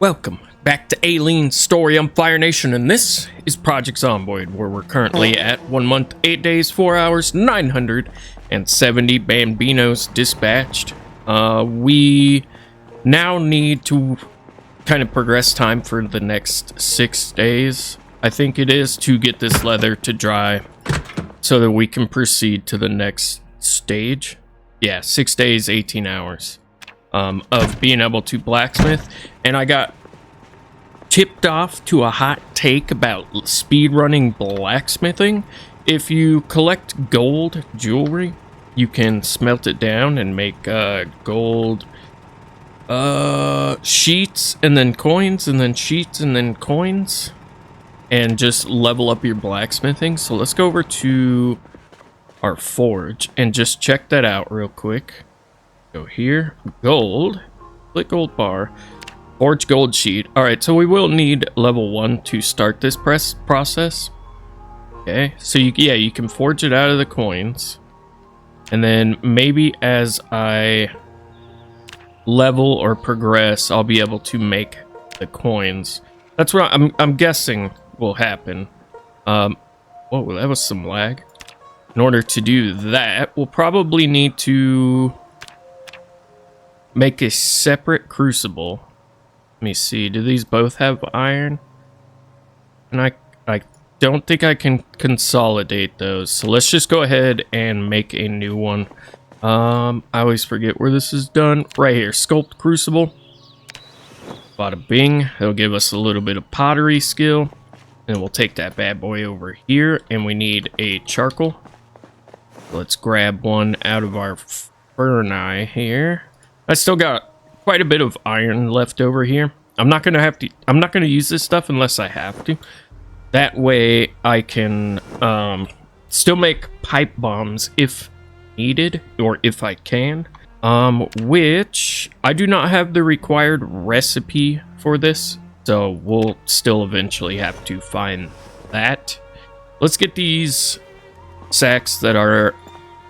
Welcome back to Aileen's Story on Fire Nation, and this is Project Zomboid, where we're currently at 1 month, 8 days, 4 hours, 970 Bambinos dispatched. We now need to kind of progress time for the next 6 days, I think it is, to get this leather to dry so that we can proceed to the next stage. Yeah, 6 days, 18 hours. Of being able to blacksmith, and I got tipped off to a hot take about speedrunning blacksmithing. If you collect gold jewelry, you can smelt it down and make gold sheets and then coins and then sheets and then coins and just level up your blacksmithing. So let's go over to our forge and just check that out real quick. Go here, gold, click gold bar, forge gold sheet. All right, so we will need level 1 to start this process. Okay, so you can forge it out of the coins, and then maybe as I level or progress, I'll be able to make the coins. That's what I'm guessing will happen. Whoa, that was some lag. In order to do that, we'll probably need to make a separate crucible. Let me see. Do these both have iron? And I don't think I can consolidate those. So let's just go ahead and make a new one. I always forget where this is done. Right here. Sculpt crucible. Bada bing. It'll give us a little bit of pottery skill. And we'll take that bad boy over here. And we need a charcoal. Let's grab one out of our furnace here. I still got quite a bit of iron left over here. I'm not gonna use this stuff unless I have to. That way I can still make pipe bombs if needed, or if I can. Which I do not have the required recipe for this, so we'll still eventually have to find that. Let's get these sacks that are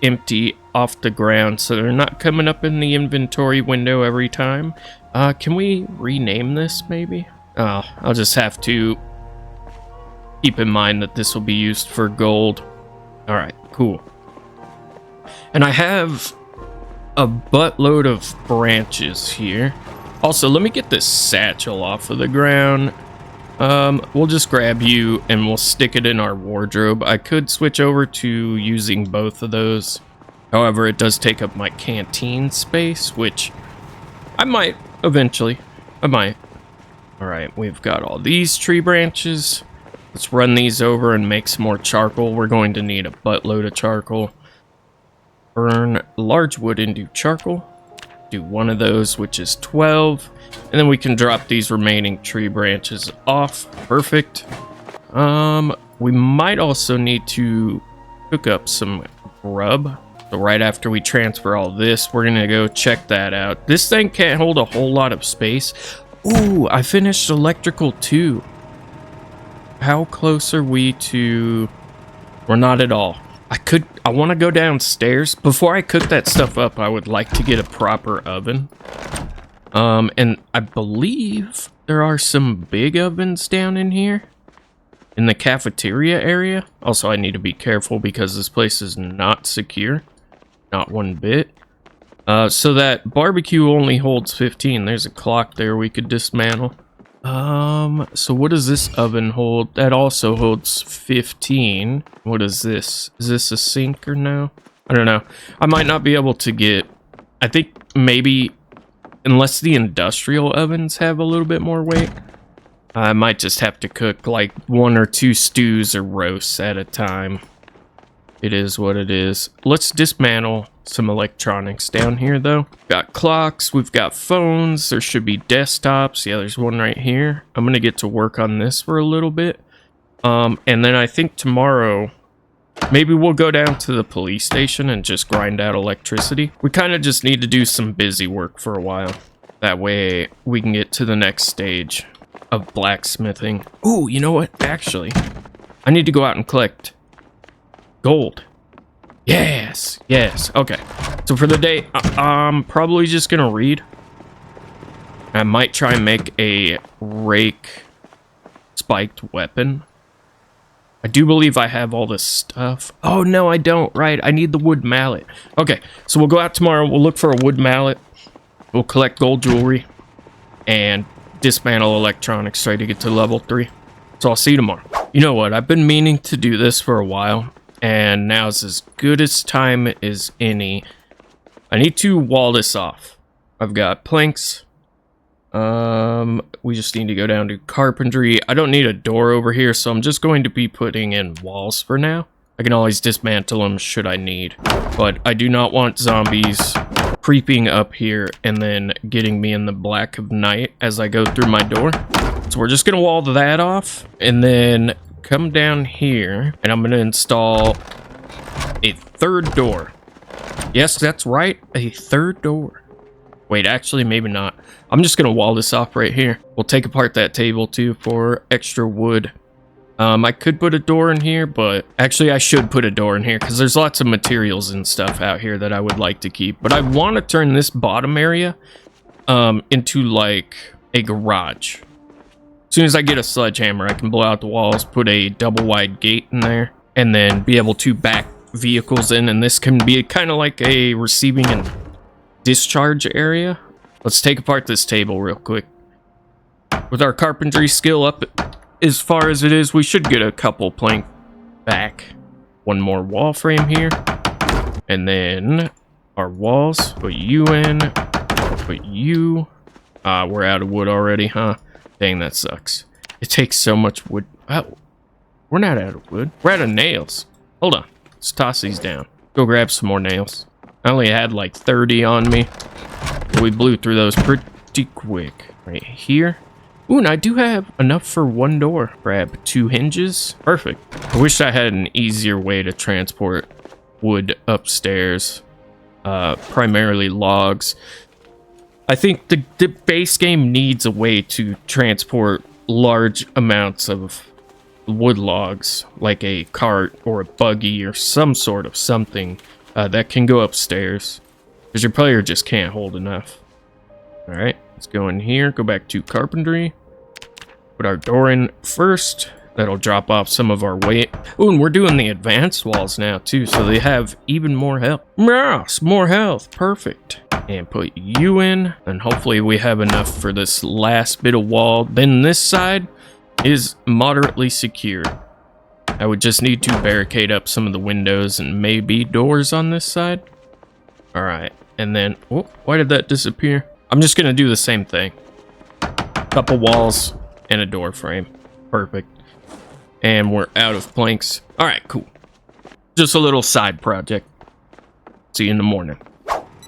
empty off the ground so they're not coming up in the inventory window every time. Can we rename this maybe? I'll just have to keep in mind that this will be used for gold. All right, cool. And I have a buttload of branches here. Also, let me get this satchel off of the ground. We'll just grab you and we'll stick it in our wardrobe. I could switch over to using both of those. However, it does take up my canteen space, which I might eventually. I might. All right, we've got all these tree branches. Let's run these over and make some more charcoal. We're going to need a buttload of charcoal. Burn large wood into charcoal. Do one of those, which is 12. And then we can drop these remaining tree branches off. Perfect. We might also need to cook up some grub. So right after we transfer all this, we're gonna go check that out. This thing can't hold a whole lot of space. Ooh, I finished electrical 2. How close are we to... We're not at all. I want to go downstairs. Before I cook that stuff up, I would like to get a proper oven. And I believe there are some big ovens down in here. In the cafeteria area. Also, I need to be careful because this place is not secure. Not one bit. So that barbecue only holds 15. There's a clock there we could dismantle. So what does this oven hold? That also holds 15. What is this? Is this a sink or no? I don't know. I might not be able to get... I think maybe... Unless the industrial ovens have a little bit more weight. I might just have to cook like 1 or 2 stews or roasts at a time. It is what it is. Let's dismantle some electronics down here, though. We've got clocks, we've got phones, there should be desktops. Yeah, there's one right here. I'm gonna get to work on this for a little bit. And then I think tomorrow, maybe we'll go down to the police station and just grind out electricity. We kind of just need to do some busy work for a while. That way we can get to the next stage of blacksmithing. Ooh, you know what? Actually, I need to go out and collect gold. Yes. Okay. So for the day, I'm probably just gonna read. I might try and make a rake spiked weapon. I do believe I have all this stuff. Oh, no, I don't. Right, I need the wood mallet. Okay, so we'll go out tomorrow. We'll look for a wood mallet. We'll collect gold jewelry and dismantle electronics, try to get to level 3. So I'll see you tomorrow. You know what? I've been meaning to do this for a while, and now's as good as time as any. I need to wall this off. I've got planks. We just need to go down to carpentry. I don't need a door over here, so I'm just going to be putting in walls for now. I can always dismantle them should I need, but I do not want zombies creeping up here and then getting me in the black of night as I go through my door. So we're just gonna wall that off and then come down here and I'm gonna install a third door. Yes, that's right, a third door. Wait, actually, maybe not. I'm just gonna wall this off right here. We'll take apart that table too for extra wood. I could put a door in here, but actually I should put a door in here because there's lots of materials and stuff out here that I would like to keep. But I want to turn this bottom area into like a garage. As soon as I get a sledgehammer, I can blow out the walls, put a double wide gate in there, and then be able to back vehicles in. And this can be kind of like a receiving and discharge area. Let's take apart this table real quick. With our carpentry skill up as far as it is, we should get a couple plank back. One more wall frame here. And then our walls. Put you in. Put you. We're out of wood already, huh? Dang, that sucks. It takes so much wood. Oh, we're not out of wood. We're out of nails. Hold on. Let's toss these down. Go grab some more nails. I only had like 30 on me. We blew through those pretty quick. Right here. Ooh, and I do have enough for one door. Grab 2 hinges. Perfect. I wish I had an easier way to transport wood upstairs. Primarily logs. I think the base game needs a way to transport large amounts of wood logs, like a cart or a buggy or some sort of something that can go upstairs. Because your player just can't hold enough. Alright, let's go in here. Go back to carpentry. Put our door in first. That'll drop off some of our weight. Ooh, and we're doing the advanced walls now too, so they have even more health. Yes, more health. Perfect. And put you in, and hopefully we have enough for this last bit of wall. Then this side is moderately secure. I would just need to barricade up some of the windows and maybe doors on this side. Alright, and then, oh, why did that disappear? I'm just gonna do the same thing. Couple walls and a door frame. Perfect. And we're out of planks. Alright, cool. Just a little side project. See you in the morning.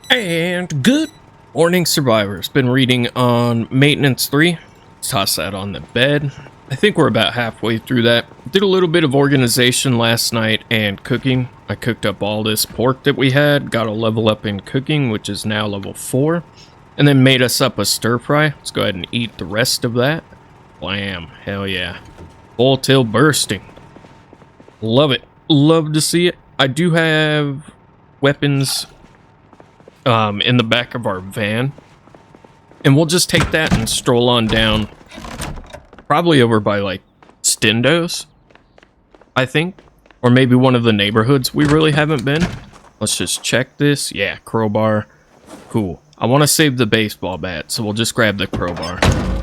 And good morning, survivors. Been reading on Maintenance 3. Let's toss that on the bed. I think we're about halfway through that. Did a little bit of organization last night and cooking. I cooked up all this pork that we had. Got a level up in cooking, which is now level 4. And then made us up a stir fry. Let's go ahead and eat the rest of that. Blam. Hell yeah. Full till bursting. Love it. Love to see it. I do have weapons in the back of our van. And we'll just take that and stroll on down. Probably over by like Stendo's, I think. Or maybe one of the neighborhoods we really haven't been. Let's just check this. Yeah, crowbar. Cool. I want to save the baseball bat, so we'll just grab the crowbar.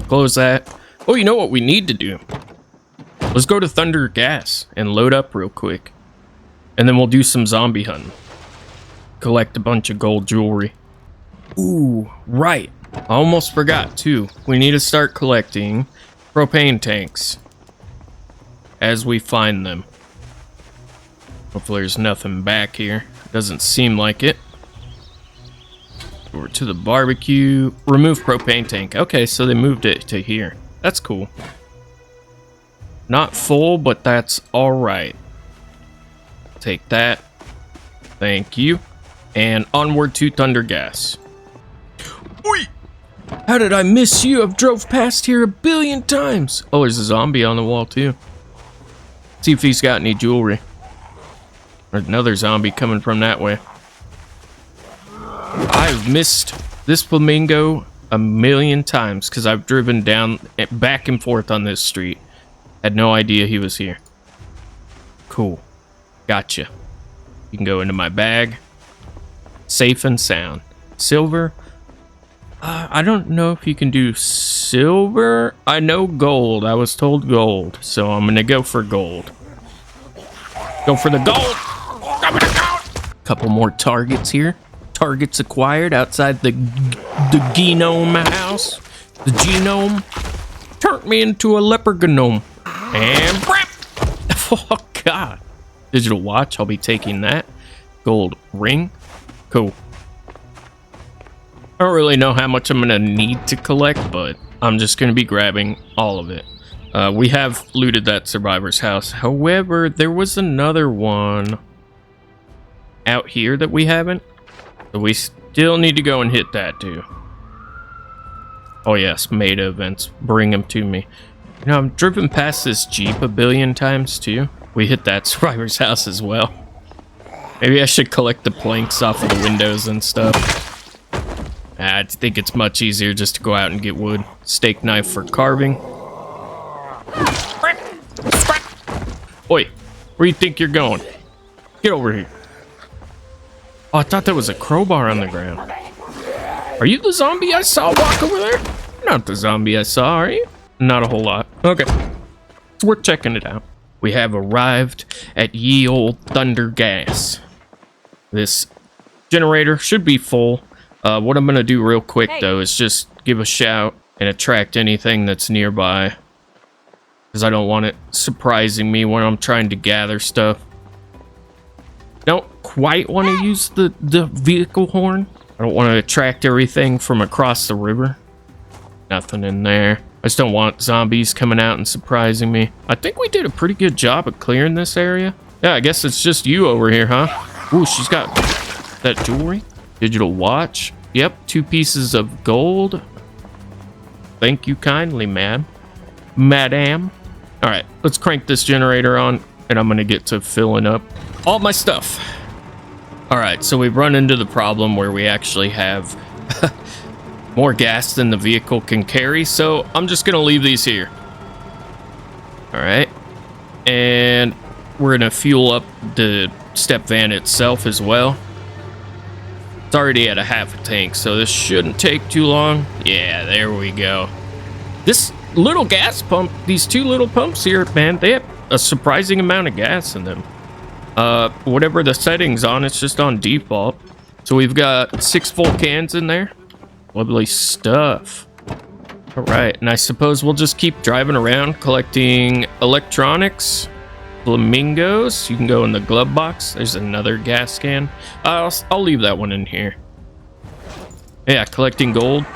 Close that. Oh, you know what we need to do? Let's go to Thunder Gas and load up real quick. And then we'll do some zombie hunting. Collect a bunch of gold jewelry. Ooh, right. I almost forgot, too. We need to start collecting propane tanks as we find them. Hopefully there's nothing back here. Doesn't seem like it. Over to the barbecue. Remove propane tank. Okay, so they moved it to here. That's cool. Not full, but that's alright. Take that. Thank you. And onward to Thunder Gas. Oi! How did I miss you? I've drove past here 1 billion times. Oh, there's a zombie on the wall too. See if he's got any jewelry. There's another zombie coming from that way. I've missed this flamingo a million times because I've driven down back and forth on this street. Had no idea he was here. Cool. Gotcha. You can go into my bag. Safe and sound. Silver. I don't know if you can do silver. I know gold. I was told gold. So I'm going to go for gold. Go for the gold. Go for the gold. Couple more targets here. Targets acquired outside the genome house. The genome turned me into a leopard gnome. And oh god. Digital watch. I'll be taking that. Gold ring. Cool. I don't really know how much I'm going to need to collect, but I'm just going to be grabbing all of it. We have looted that survivor's house. However, there was another one out here that we haven't. So we still need to go and hit that too. Oh yes, meta events. Bring them to me. You know, I'm driven past this Jeep a billion times too. We hit that survivor's house as well. Maybe I should collect the planks off of the windows and stuff. I think it's much easier just to go out and get wood. Steak knife for carving. Oi, where you think you're going? Get over here. Oh, I thought that was a crowbar on the ground. Are you the zombie I saw walk over there? Not the zombie I saw, are you? Not a whole lot. Okay. It's worth checking it out. We have arrived at ye old Thunder Gas. This generator should be full. What I'm going to do real quick, though, is just give a shout and attract anything that's nearby. Because I don't want it surprising me when I'm trying to gather stuff. Don't quite want to use the vehicle horn. I don't want to attract everything from across the river. Nothing in there. I just don't want zombies coming out and surprising me. I think we did a pretty good job of clearing this area. Yeah, I guess it's just you over here, huh? Ooh, she's got that jewelry. Digital watch. Yep, 2 pieces of gold. Thank you kindly, madam. All right, let's crank this generator on, and I'm going to get to filling up all my stuff. All right, so we've run into the problem where we actually have more gas than the vehicle can carry, so I'm just going to leave these here. All right, and we're going to fuel up the step van itself as well. It's already at a half a tank, so this shouldn't take too long. Yeah, there we go. This little gas pump, these 2 little pumps here, man, they have a surprising amount of gas in them. Whatever the settings on, it's just on default. So we've got 6 full cans in there. Lovely stuff. All right, and I suppose we'll just keep driving around collecting electronics. Flamingos, you can go in the glove box. There's another gas can. I'll leave that one in here. Yeah, collecting gold.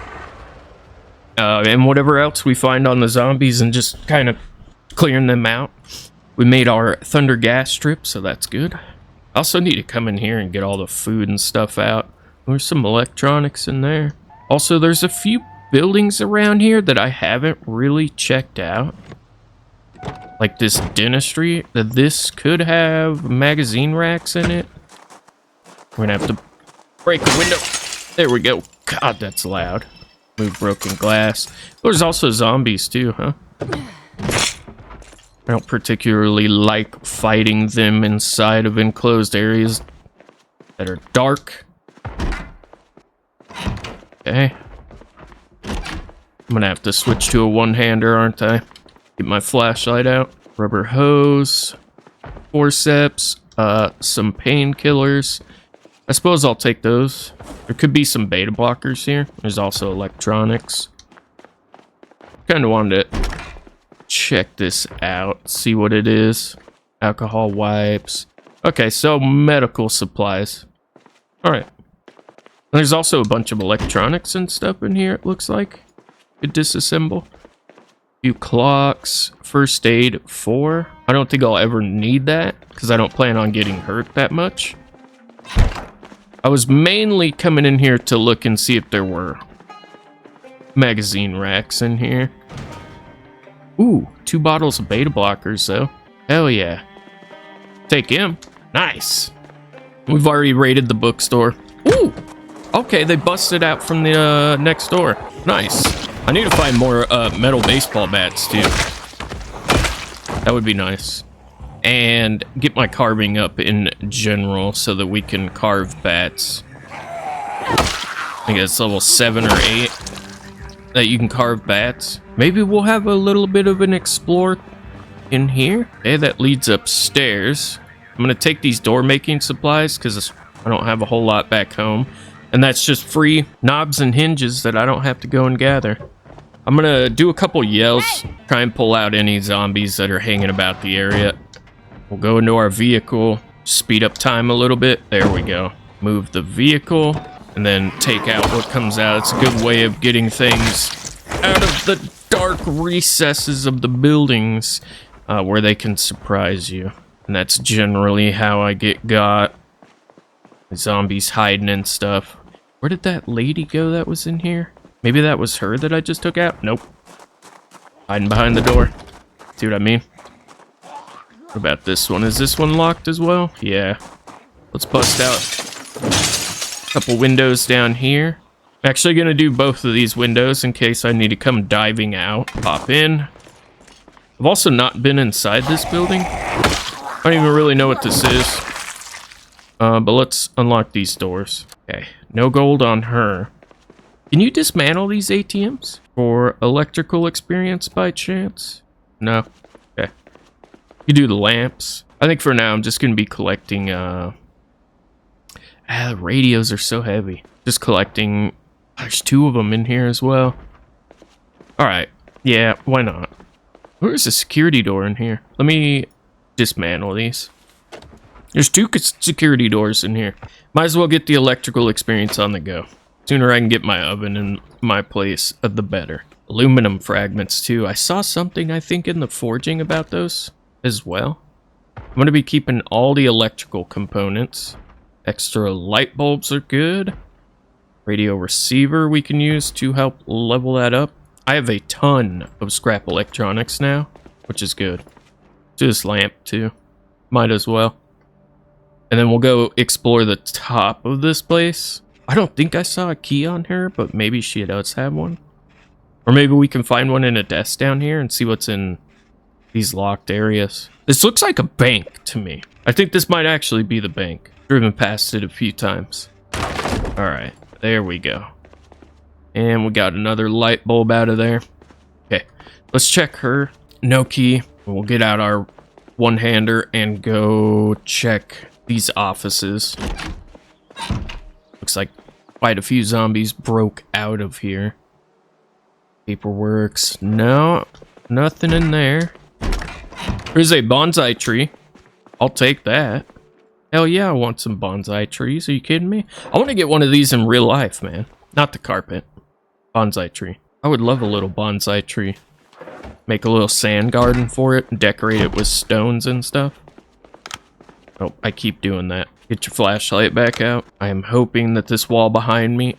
And whatever else we find on the zombies and just kind of clearing them out. We made our thunder gas strip, so that's good. I also need to come in here and get all the food and stuff out. There's some electronics in there. Also, there's a few buildings around here that I haven't really checked out. Like this dentistry, this could have magazine racks in it. We're gonna have to break a window. There we go. God, that's loud. Move broken glass. There's also zombies too, huh? I don't particularly like fighting them inside of enclosed areas that are dark. Okay. I'm gonna have to switch to a one-hander, aren't I? Get my flashlight out. Rubber hose. Forceps. Some painkillers. I suppose I'll take those. There could be some beta blockers here. There's also electronics. Kind of wanted to check this out. See what it is. Alcohol wipes. Okay, so medical supplies. Alright. There's also a bunch of electronics and stuff in here, it looks like. Could disassemble. Few clocks, first aid 4. I don't think I'll ever need that because I don't plan on getting hurt that much. I was mainly coming in here to look and see if there were magazine racks in here. Ooh, 2 bottles of beta blockers though. Hell yeah. Take him. Nice. We've already raided the bookstore. Ooh, Okay, they busted out from the next door. Nice. I need to find more metal baseball bats too. That would be nice. And get my carving up in general so that we can carve bats. I think it's level 7 or 8 that you can carve bats. Maybe we'll have a little bit of an explore in here. Okay, that leads upstairs. I'm gonna take these door making supplies because I don't have a whole lot back home. And that's just free knobs and hinges that I don't have to go and gather. I'm gonna do a couple yells, try and pull out any zombies that are hanging about the area. We'll go into our vehicle, speed up time a little bit. There we go. Move the vehicle, and then take out what comes out. It's a good way of getting things out of the dark recesses of the buildings where they can surprise you. And that's generally how I get got. Zombies hiding and stuff. Where did that lady go that was in here? Maybe that was her that I just took out? Nope. Hiding behind the door. See what I mean? What about this one? Is this one locked as well? Yeah. Let's bust out a couple windows down here. I'm actually going to do both of these windows in case I need to come diving out. Pop in. I've also not been inside this building. I don't even really know what this is. But let's unlock these doors. Okay, no gold on her. Can you dismantle these ATMs for electrical experience by chance? No. Okay. You do the lamps. I think for now I'm just gonna be collecting. The radios are so heavy. Just collecting. There's 2 of them in here as well. All right. Yeah. Why not? Where's the security door in here? Let me dismantle these. There's 2 security doors in here. Might as well get the electrical experience on the go. Sooner I can get my oven in my place, the better. Aluminum fragments too. I saw something, I think, in the forging about those as well. I'm going to be keeping all the electrical components. Extra light bulbs are good. Radio receiver we can use to help level that up. I have a ton of scrap electronics now, which is good. Do this lamp too. Might as well. And then we'll go explore the top of this place. I don't think I saw a key on her, but maybe she does have one. Or maybe we can find one in a desk down here and see what's in these locked areas. This looks like a bank to me. I think this might actually be the bank. Driven past it a few times. Alright, there we go. And we got another light bulb out of there. Okay, let's check her. No key. We'll get out our one-hander and go check these offices. Looks like quite a few zombies broke out of here. Paperworks. No, nothing in there. There's a bonsai tree. I'll take that. Hell yeah, I want some bonsai trees. Are you kidding me? I want to get one of these in real life, man. Not the carpet. Bonsai tree. I would love a little bonsai tree. Make a little sand garden for it and decorate it with stones and stuff. Oh, I keep doing that. Get your flashlight back out. I am hoping that this wall behind me...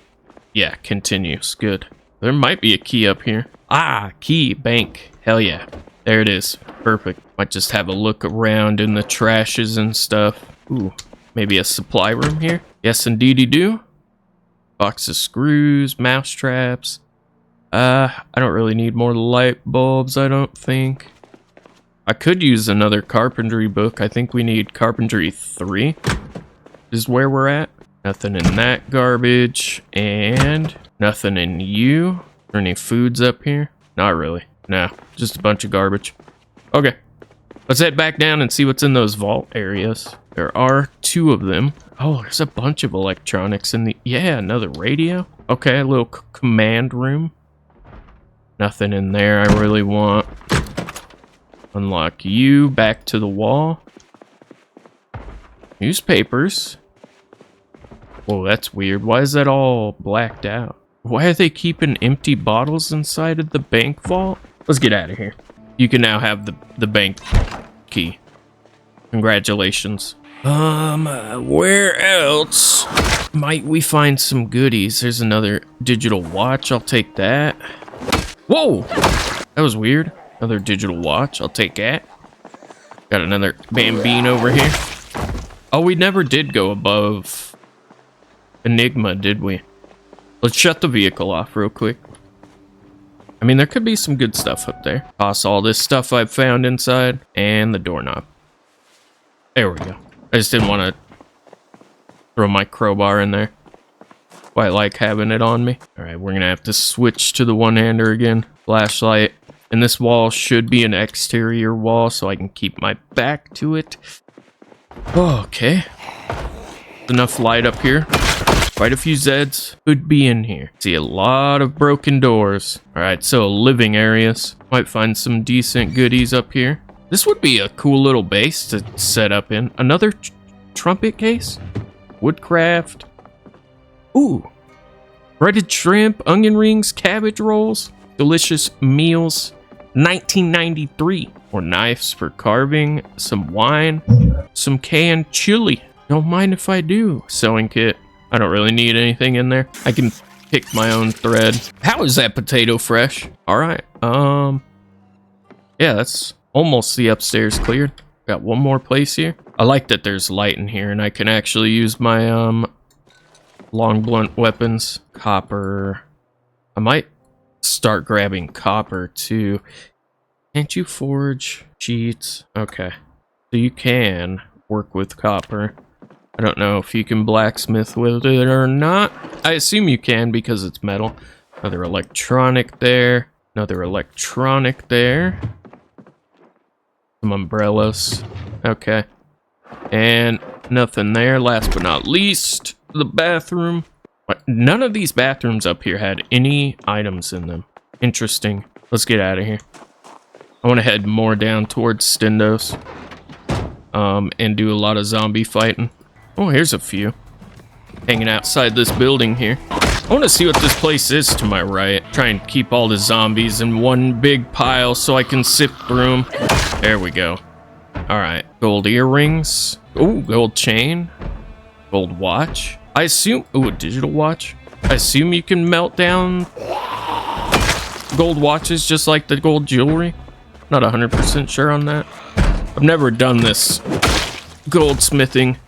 Yeah, continues. Good. There might be a key up here. Ah, key, bank. Hell yeah. There it is. Perfect. Might just have a look around in the trashes and stuff. Ooh, maybe a supply room here? Yes, indeedy do. Box of screws, mouse traps. I don't really need more light bulbs, I don't think. I could use another carpentry book. I think we need carpentry 3 is where we're at. Nothing in that garbage. And nothing in you. Are there any foods up here? Not really. No, just a bunch of garbage. Okay. Let's head back down and see what's in those vault areas. There are 2 of them. Oh, there's a bunch of electronics in the... Yeah, another radio. Okay, a little command room. Nothing in there I really want. Unlock you. Back to the wall. Newspapers. Whoa, that's weird. Why is that all blacked out? Why are they keeping empty bottles inside of the bank vault? Let's get out of here. You can now have the bank key. Congratulations. Where else might we find some goodies? There's another digital watch. I'll take that. Whoa! That was weird. Another digital watch. I'll take that. Got another bambine over here. Oh, we never did go above Enigma, did we? Let's shut the vehicle off real quick. I mean, there could be some good stuff up there. Toss all this stuff I've found inside and the doorknob. There we go. I just didn't want to throw my crowbar in there. Quite like having it on me. All right, we're going to have to switch to the one-hander again. Flashlight. And this wall should be an exterior wall so I can keep my back to it. Okay. Enough light up here. Quite a few Zeds could be in here. See a lot of broken doors. All right, so living areas. Might find some decent goodies up here. This would be a cool little base to set up in. Another trumpet case? Woodcraft. Ooh. Breaded shrimp, onion rings, cabbage rolls. Delicious meals. 1993. More knives for carving. Some wine. Some canned chili. Don't mind if I do. Sewing kit. I don't really need anything in there. I can pick my own thread. How is that potato fresh? All right. Yeah, that's almost the upstairs cleared. Got one more place here. I like that there's light in here and I can actually use my long blunt weapons. Copper. I might start grabbing copper too. Can't you forge sheets? Okay. So you can work with copper. I don't know if you can blacksmith with it or not. I assume you can because it's metal. Another electronic there. Another electronic there. Some umbrellas. Okay. And nothing there. Last but not least, the bathroom. None of these bathrooms up here had any items in them. Interesting. Let's get out of here. I want to head more down towards Stendos. And do a lot of zombie fighting. Oh, here's a few. Hanging outside this building here. I want to see what this place is to my right. Try and keep all the zombies in one big pile so I can sift through them. There we go. Alright. Gold earrings. Oh, gold chain. Gold watch. I assume... Oh, a digital watch. I assume you can melt down gold watches just like the gold jewelry. Not 100% sure on that. I've never done this goldsmithing.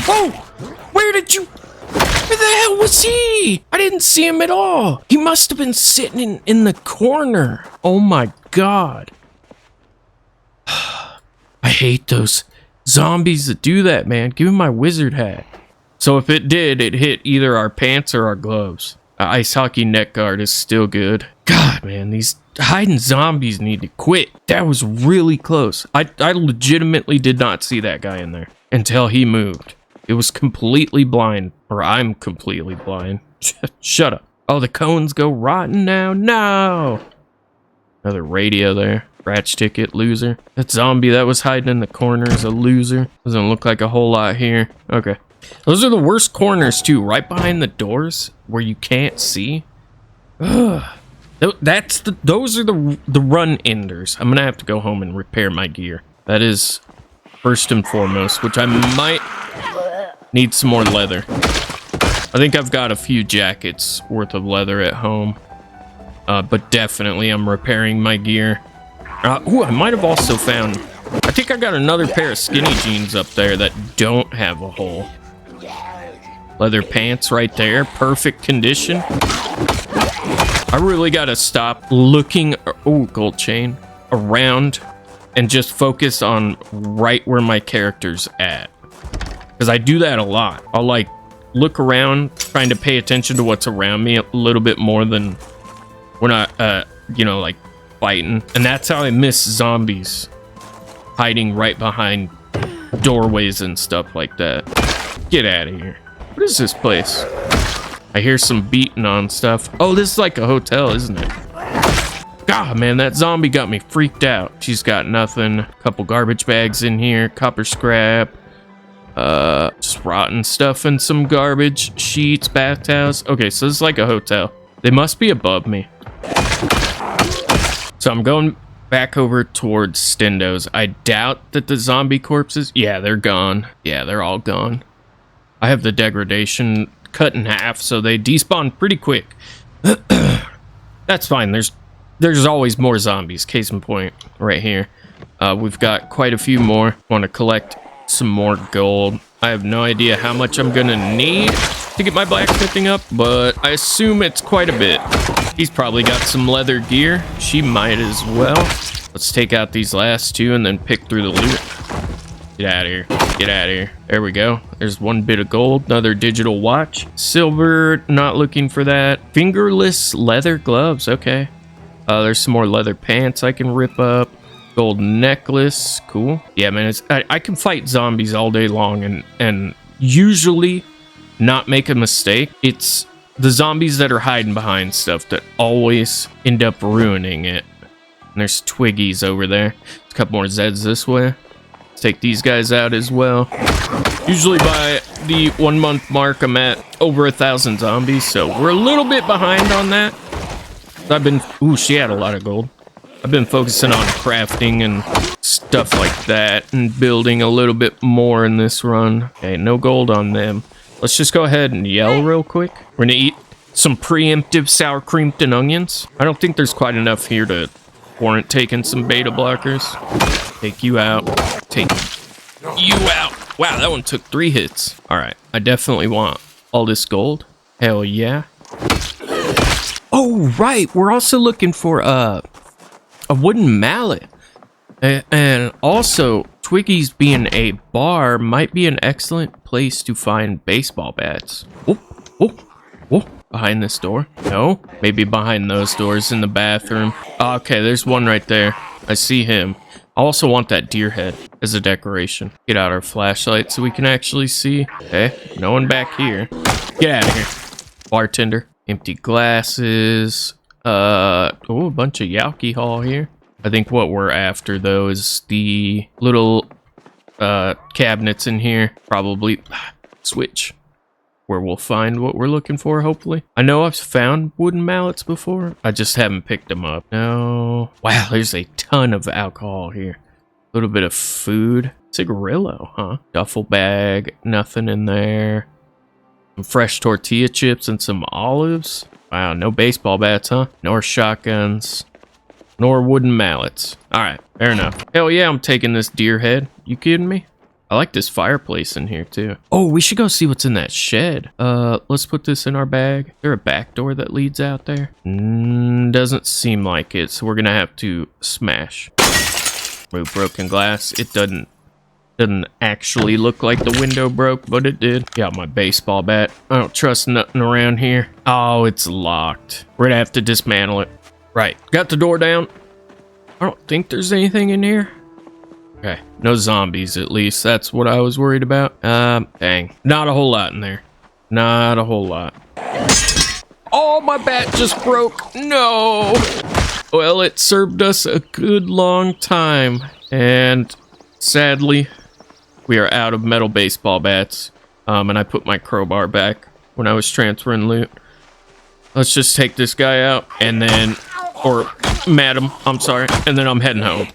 Oh! Where the hell was he? I didn't see him at all. He must have been sitting in the corner. Oh my god. I hate those zombies that do that, man. Give him my wizard hat. So if it did, it hit either our pants or our gloves. Ice hockey neck guard is still good. God, man, these hiding zombies need to quit. That was really close. I legitimately did not see that guy in there until he moved. It was completely blind. Or I'm completely blind. Shut up. Oh, the cones go rotten now? No! Another radio there. Scratch ticket, loser. That zombie that was hiding in the corner is a loser. Doesn't look like a whole lot here. Okay. Those are the worst corners, too. Right behind the doors where you can't see. Ugh. Those are the run enders. I'm gonna have to go home and repair my gear. That is first and foremost, which I might need some more leather. I think I've got a few jackets worth of leather at home. But definitely I'm repairing my gear. Ooh, I might have also found... I think I got another pair of skinny jeans up there that don't have a hole. Leather pants right there. Perfect condition. I really gotta stop looking... Oh, gold chain. Around and just focus on right where my character's at. Because I do that a lot. I'll, like, look around, trying to pay attention to what's around me a little bit more than when I, you know, like, fighting. And that's how I miss zombies. Hiding right behind doorways and stuff like that. Get out of here. What is this place? I hear some beating on stuff. Oh, this is like a hotel, isn't it? God, man, that zombie got me freaked out. She's got nothing. A couple garbage bags in here. Copper scrap. Just rotten stuff and some garbage. Sheets, bath towels. Okay, so this is like a hotel. They must be above me. So I'm going back over towards Stendos. I doubt that the zombie corpses... Yeah, they're gone. Yeah, they're all gone. I have the degradation cut in half, so they despawn pretty quick. That's fine. There's always more zombies. Case in point, right here. We've got quite a few more. Want to collect some more gold. I have no idea how much I'm gonna need to get my blacksmithing up, but I assume it's quite a bit. He's probably got some leather gear. She might as well. Let's take out these last two and then pick through the loot. Get out of here. Get out of here. There we go. There's one bit of gold. Another digital watch. Silver, not looking for that. Fingerless leather gloves. Okay. There's some more leather pants I can rip up. Gold necklace. Cool. Yeah, man. I can fight zombies all day long and usually not make a mistake. It's the zombies that are hiding behind stuff that always end up ruining it. And there's Twiggies over there. There's a couple more Zeds this way. Let's take these guys out as well. Usually by the 1 month mark, I'm at over 1,000 zombies, so we're a little bit behind on that. Ooh, she had a lot of gold. I've been focusing on crafting and stuff like that and building a little bit more in this run. Okay, no gold on them. Let's just go ahead and yell real quick. We're gonna eat some preemptive sour cream and onions. I don't think there's quite enough here to warrant taking some beta blockers. Take you out. Take you out. Wow, that one took 3 hits. All right, I definitely want all this gold. Hell yeah. Oh, right. We're also looking for a wooden mallet. And also, Twiggy's being a bar might be an excellent place to find baseball bats. Oh, oh, oh. Behind this door? No? Maybe behind those doors in the bathroom. Okay, there's one right there. I see him. I also want that deer head as a decoration. Get out our flashlight so we can actually see. Okay, no one back here. Get out of here. Bartender. Empty glasses. Oh, a bunch of alcohol here. I think what we're after, though, is the little cabinets in here. Probably switch. Where we'll find what we're looking for, hopefully. I know I've found wooden mallets before. I just haven't picked them up. No. Wow, there's a ton of alcohol here. A little bit of food. Cigarillo, huh? Duffel bag. Nothing in there. Some fresh tortilla chips and some olives. Wow, no baseball bats, huh? Nor shotguns. Nor wooden mallets. Alright, fair enough. Hell yeah, I'm taking this deer head. You kidding me? I like this fireplace in here, too. Oh, we should go see what's in that shed. Let's put this in our bag. Is there a back door that leads out there? Doesn't seem like it, so we're gonna have to smash. Move broken glass. It doesn't actually look like the window broke, but it did. Got my baseball bat. I don't trust nothing around here. Oh, it's locked. We're gonna have to dismantle it. Right, got the door down. I don't think there's anything in here. Okay, no zombies at least. That's what I was worried about. Dang. Not a whole lot in there. Not a whole lot. Oh, my bat just broke. No. Well, it served us a good long time. And sadly, we are out of metal baseball bats. And I put my crowbar back when I was transferring loot. Let's just take this guy out and then, or madam, I'm sorry. And then I'm heading home.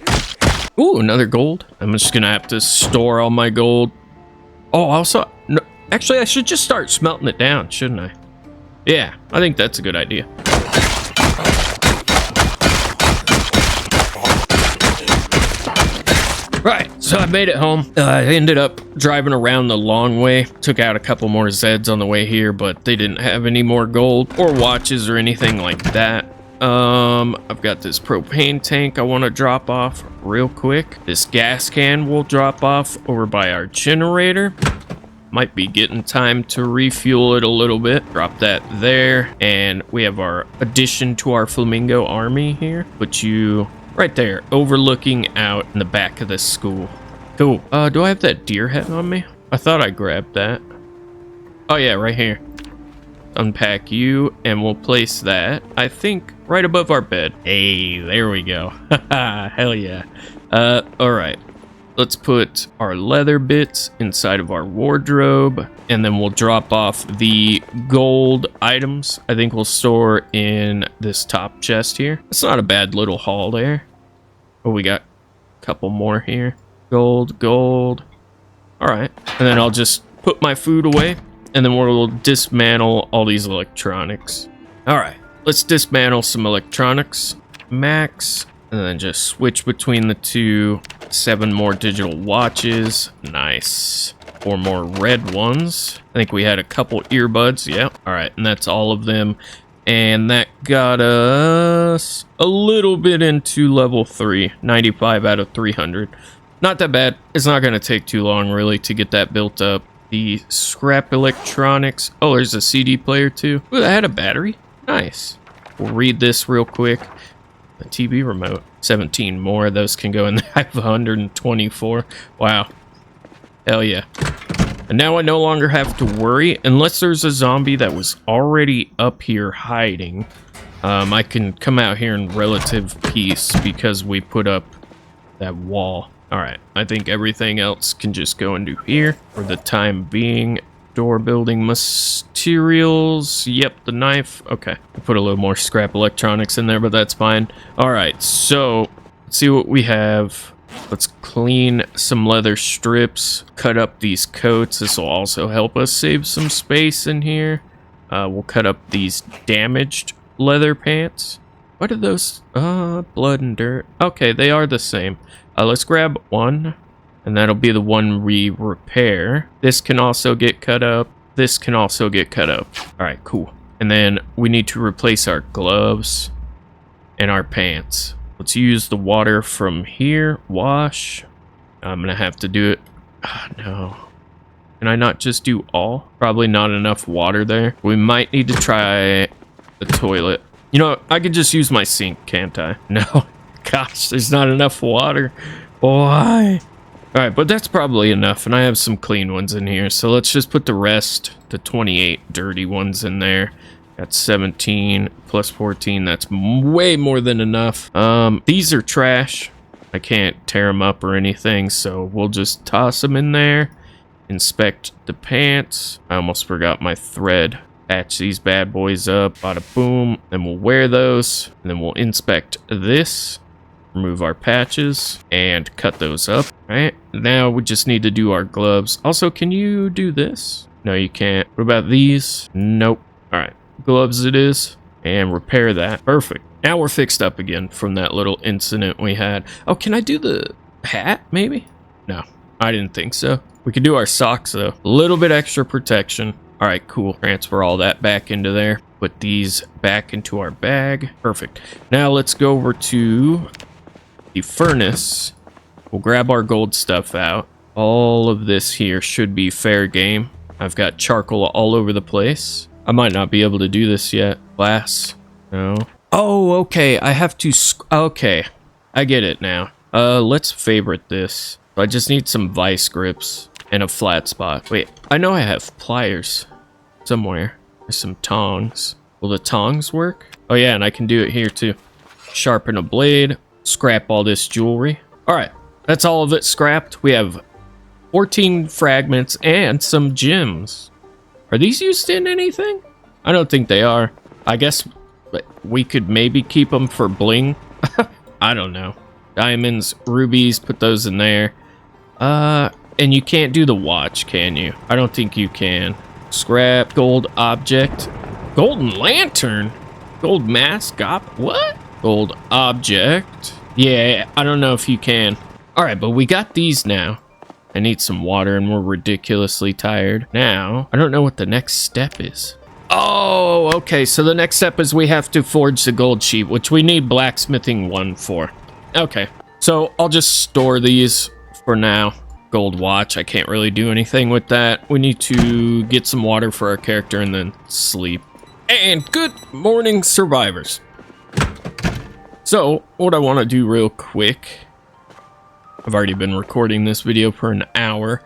Ooh, another gold. I'm just gonna have to store all my gold. Oh, also, no, actually, I should just start smelting it down, shouldn't I? Yeah, I think that's a good idea. Right, so I made it home. I ended up driving around the long way. Took out a couple more Zeds on the way here, but they didn't have any more gold or watches or anything like that. I've got this propane tank I want to drop off real quick. This gas can will drop off over by our generator. Might be getting time to refuel it a little bit. Drop that there. And we have our addition to our flamingo army here. Put you right there, overlooking out in the back of the school. Cool. Do I have that deer head on me? I thought I grabbed that. Oh yeah, right here. Unpack you, and we'll place that, I think, right above our bed. Hey, there we go. Hell yeah. Alright. Let's put our leather bits inside of our wardrobe, and then we'll drop off the gold items. I think we'll store in this top chest here. It's not a bad little haul there. Oh, we got a couple more here. Gold, gold. Alright. And then I'll just put my food away. And then we'll dismantle all these electronics. Alright, let's dismantle some electronics. Max. And then just switch between the two. 7 more digital watches. Nice. 4 more red ones. I think we had a couple earbuds. Yeah. All right. And that's all of them. And that got us a little bit into level 3. 95 out of 300. Not that bad. It's not going to take too long, really, to get that built up. The scrap electronics. Oh, there's a CD player, too. Ooh, that had a battery. Nice. We'll read this real quick. A TV remote. 17 more. Those can go in there. I have 124. Wow. Hell yeah. And now I no longer have to worry. Unless there's a zombie that was already up here hiding. I can come out here in relative peace because we put up that wall. Alright. I think everything else can just go into here for the time being. Door building materials. Yep, the knife. Okay. I put a little more scrap electronics in there, but that's fine. Alright, so let's see what we have. Let's clean some leather strips. Cut up these coats. This will also help us save some space in here. We'll cut up these damaged leather pants. What are those? Blood and dirt. Okay, they are the same. Let's grab one. And that'll be the one we repair. This can also get cut up. This can also get cut up. All right, cool. And then we need to replace our gloves and our pants. Let's use the water from here. Wash. I'm going to have to do it. Oh, no. Can I not just do all? Probably not enough water there. We might need to try the toilet. You know, I could just use my sink, can't I? No. Gosh, there's not enough water. Why? Alright, but that's probably enough, and I have some clean ones in here, so let's just put the rest, the 28 dirty ones in there. Got 17 plus 14, that's way more than enough. These are trash. I can't tear them up or anything, so we'll just toss them in there. Inspect the pants. I almost forgot my thread. Patch these bad boys up, bada boom. Then we'll wear those, and then we'll inspect this. Remove our patches and cut those up. All right, now we just need to do our gloves. Also, can you do this? No, you can't. What about these? Nope. All right, gloves it is, and repair that. Perfect. Now we're fixed up again from that little incident we had. Oh, can I do the hat maybe? No, I didn't think so. We could do our socks though. A little bit extra protection. All right, cool. Transfer all that back into there. Put these back into our bag. Perfect. Now let's go over to the furnace. We'll grab our gold stuff out. All of this here should be fair game. I've got charcoal all over the place. I might not be able to do this yet. Glass. No. Oh, okay. I have to... Okay. I get it now. Let's favorite this. I just need some vice grips and a flat spot. Wait, I know I have pliers somewhere. There's some tongs. Will the tongs work? Oh yeah, and I can do it here too. Sharpen a blade. Scrap all this jewelry. All right, that's all of it scrapped. We have 14 fragments and some gems. Are these used in anything? I don't think they are. I guess we could maybe keep them for bling. I don't know. Diamonds, rubies, put those in there. And you can't do the watch, can you? I don't think you can. Scrap, gold object. Golden lantern? Gold mask, what? Gold object. Yeah, I don't know if you can. All right, but we got these now. I need some water and we're ridiculously tired. Now, I don't know what the next step is. Oh, okay. So the next step is we have to forge the gold sheet, which we need blacksmithing 1 for. Okay. So I'll just store these for now. Gold watch. I can't really do anything with that. We need to get some water for our character and then sleep. And good morning, survivors. So, what I want to do real quick, I've already been recording this video for an hour.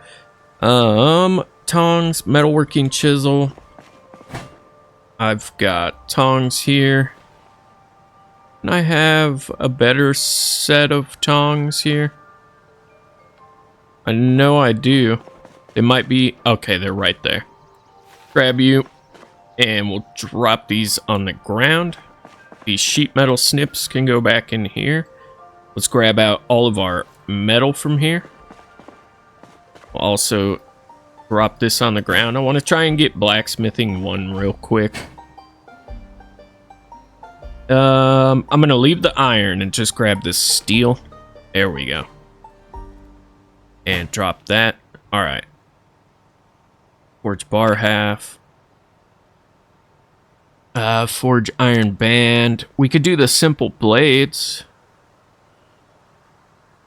Tongs, metalworking chisel. I've got tongs here. And I have a better set of tongs here. I know I do. They might be, okay, they're right there. Grab you, and we'll drop these on the ground. These sheet metal snips can go back in here. Let's grab out all of our metal from here. We'll also drop this on the ground. I want to try and get blacksmithing 1 real quick. I'm going to leave the iron and just grab this steel. There we go. And drop that. All right. Forge bar half. Forge iron band. We could do the simple blades.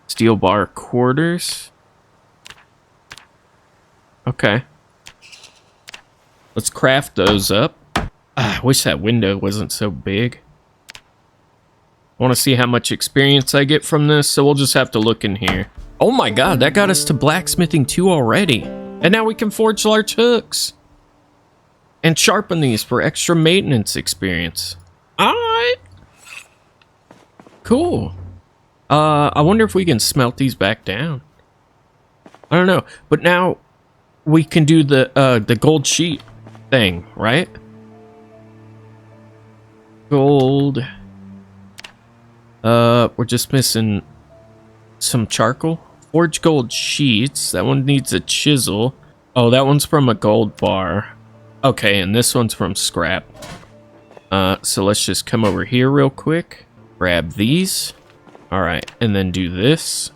Steel bar quarters. Okay. Let's craft those up. I wish that window wasn't so big. I want to see how much experience I get from this, so we'll just have to look in here. Oh my god, that got us to blacksmithing 2 already. And now we can forge large hooks. And sharpen these for extra maintenance experience. Alright. Cool. I wonder if we can smelt these back down. I don't know. But now we can do the gold sheet thing, right? Gold. We're just missing some charcoal. Forge gold sheets. That one needs a chisel. Oh, that one's from a gold bar. Okay, and this one's from scrap. So let's just come over here real quick. Grab these. Alright, and then do this.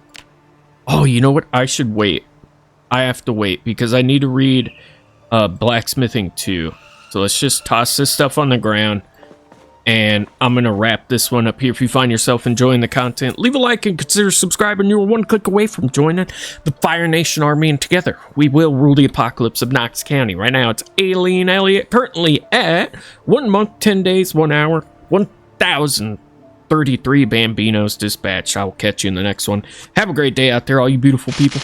Oh, you know what? I should wait. I have to wait because I need to read Blacksmithing 2. So let's just toss this stuff on the ground. And I'm going to wrap this one up here. If you find yourself enjoying the content, leave a like and consider subscribing. You're one click away from joining the Fire Nation Army, and together we will rule the apocalypse of Knox County. Right now it's Alien Elliot, currently at 1 month, 10 days, 1 hour, 1,033 Bambinos dispatched. I will catch you in the next one. Have a great day out there, all you beautiful people.